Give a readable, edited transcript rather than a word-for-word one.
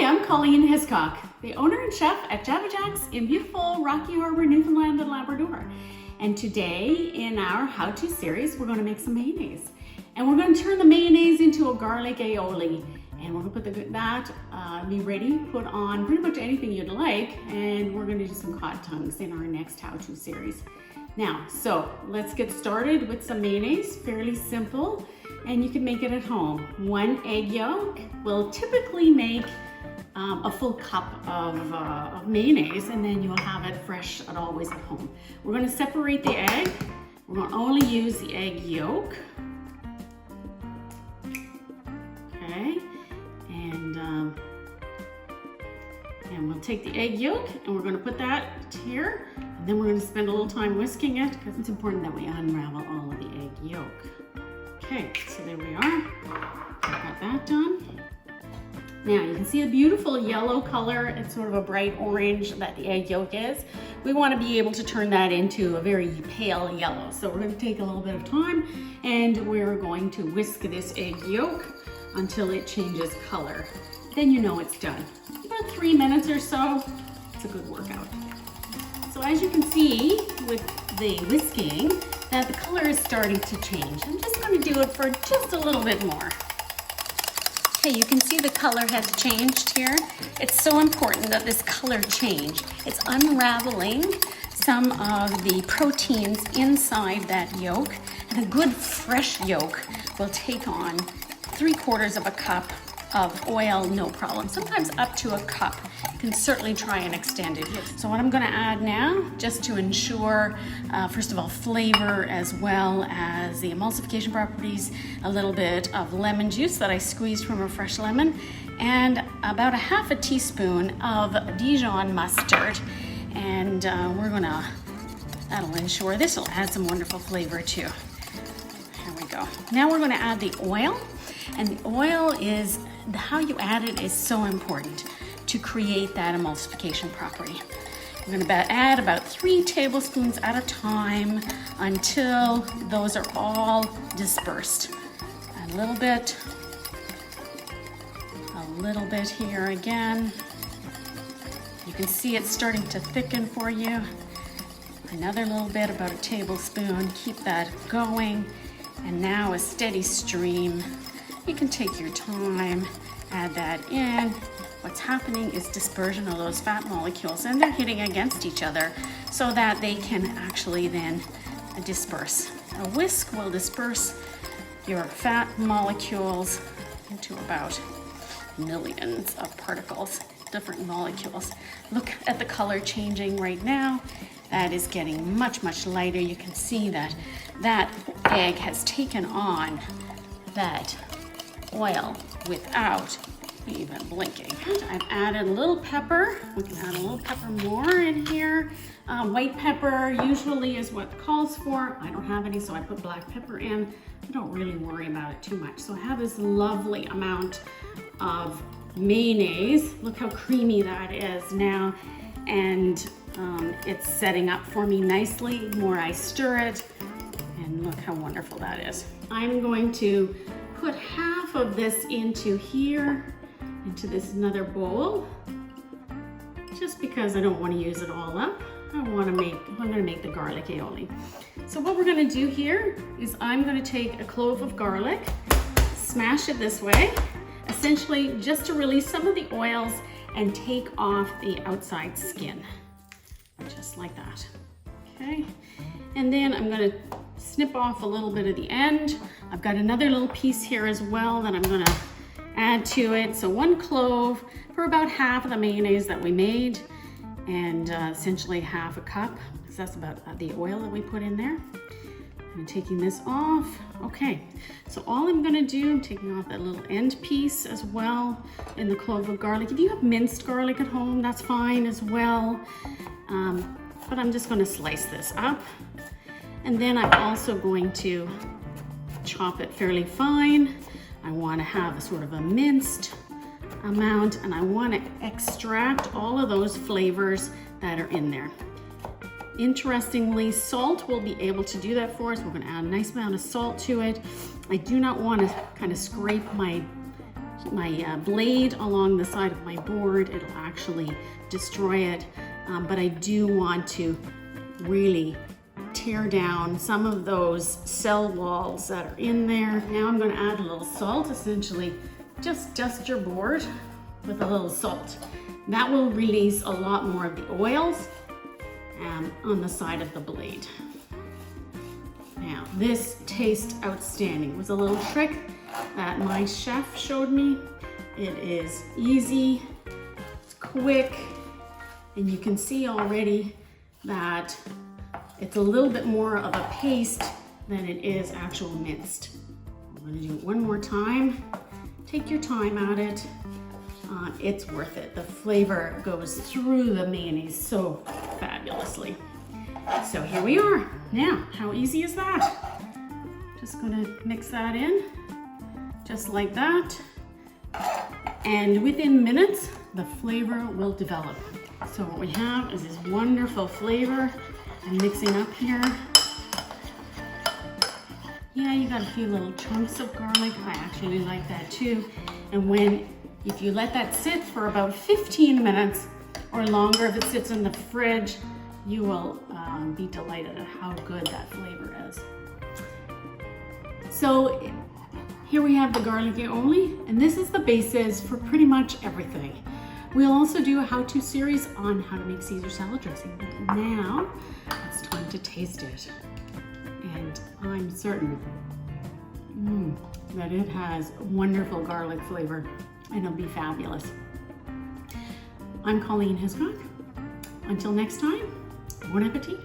Hi, I'm Colleen Hiscock, the owner and chef at Java Jack's in beautiful Rocky Harbor, Newfoundland and Labrador. And today in our how-to series, we're going to make some mayonnaise. And we're going to turn the mayonnaise into a garlic aioli. And we're going to put that be ready, put on pretty much anything you'd like. And we're going to do some hot tongues in our next how-to series. Now, so let's get started with some mayonnaise, fairly simple. And you can make it at home. 1 egg yolk will typically make a full cup of mayonnaise, and then you'll have it fresh at always at home. We're going to separate the egg. We're going to only use the egg yolk. Okay, and we'll take the egg yolk and we're going to put that here, and then we're going to spend a little time whisking it because it's important that we unravel all of the egg yolk. Okay, so there we are. Got that done. Now you can see a beautiful yellow color. It's sort of a bright orange that the egg yolk is. We want to be able to turn that into a very pale yellow. So we're going to take a little bit of time and we're going to whisk this egg yolk until it changes color. Then you know it's done. About 3 minutes or so. It's a good workout. So as you can see with the whisking, that the color is starting to change. I'm just going to do it for just a little bit more. Okay, you can see the color has changed here. It's so important that this color change. It's unraveling some of the proteins inside that yolk, and a good fresh yolk will take on 3/4 of a cup of oil, no problem. Sometimes up to a cup. You can certainly try and extend it. So what I'm going to add now, just to ensure, first of all, flavor as well as the emulsification properties, a little bit of lemon juice that I squeezed from a fresh lemon, and about 1/2 teaspoon of Dijon mustard. And that'll ensure, this will add some wonderful flavor too. Here we go. Now we're going to add the oil. And the oil is, how you add it is so important to create that emulsification property. We're going to add about 3 tablespoons at a time until those are all dispersed. A little bit here again. You can see it's starting to thicken for you. Another little bit, about 1 tablespoon. Keep that going. And now a steady stream. You can take your time, add that in. What's happening is dispersion of those fat molecules, and they're hitting against each other so that they can actually then disperse. A whisk will disperse your fat molecules into about millions of particles, different molecules. Look at the color changing right now. That is getting much, much lighter. You can see that that egg has taken on that oil without even blinking. I've added a little pepper. We can add a little pepper more in here. White pepper usually is what calls for. I don't have any, so I put black pepper in. I don't really worry about it too much. So I have this lovely amount of mayonnaise. Look how creamy that is now. And it's setting up for me nicely. The more I stir it, and look how wonderful that is. I'm going to put half of this into here, into this another bowl, just because I don't want to use it all up. I'm going to make the garlic aioli. So what we're going to do here is I'm going to take a clove of garlic, smash it this way, essentially just to release some of the oils and take off the outside skin, just like that. Okay, and then I'm going to snip off a little bit of the end. I've got another little piece here as well that I'm going to add to it. So 1 clove for about half of the mayonnaise that we made, and essentially 1/2 cup, because that's about the oil that we put in there. I'm taking this off. Okay, so all I'm going to do, I'm taking off that little end piece as well in the clove of garlic. If you have minced garlic at home, that's fine as well. But I'm just going to slice this up. And then I'm also going to chop it fairly fine. I want to have a sort of a minced amount, and I want to extract all of those flavors that are in there. Interestingly, salt will be able to do that for us. We're going to add a nice amount of salt to it. I do not want to kind of scrape my blade along the side of my board. It'll actually destroy it, but I do want to really tear down some of those cell walls that are in there. Now I'm going to add a little salt. Essentially just dust your board with a little salt. That will release a lot more of the oils on the side of the blade. Now this tastes outstanding. It was a little trick that my chef showed me. It is easy, it's quick, and you can see already that it's a little bit more of a paste than it is actual minced. I'm gonna do it one more time. Take your time at it. It's worth it. The flavor goes through the mayonnaise so fabulously. So here we are. Now, how easy is that? Just gonna mix that in, just like that. And within minutes, the flavor will develop. So what we have is this wonderful flavor. I'm mixing up here. Yeah, you got a few little chunks of garlic. I actually like that too. And if you let that sit for about 15 minutes or longer, if it sits in the fridge, you will be delighted at how good that flavor is. So here we have the garlic aioli, and this is the basis for pretty much everything. We'll also do a how-to series on how to make Caesar salad dressing. But now it's time to taste it. And I'm certain that it has wonderful garlic flavor and it'll be fabulous. I'm Colleen Hiscock. Until next time, bon appetit.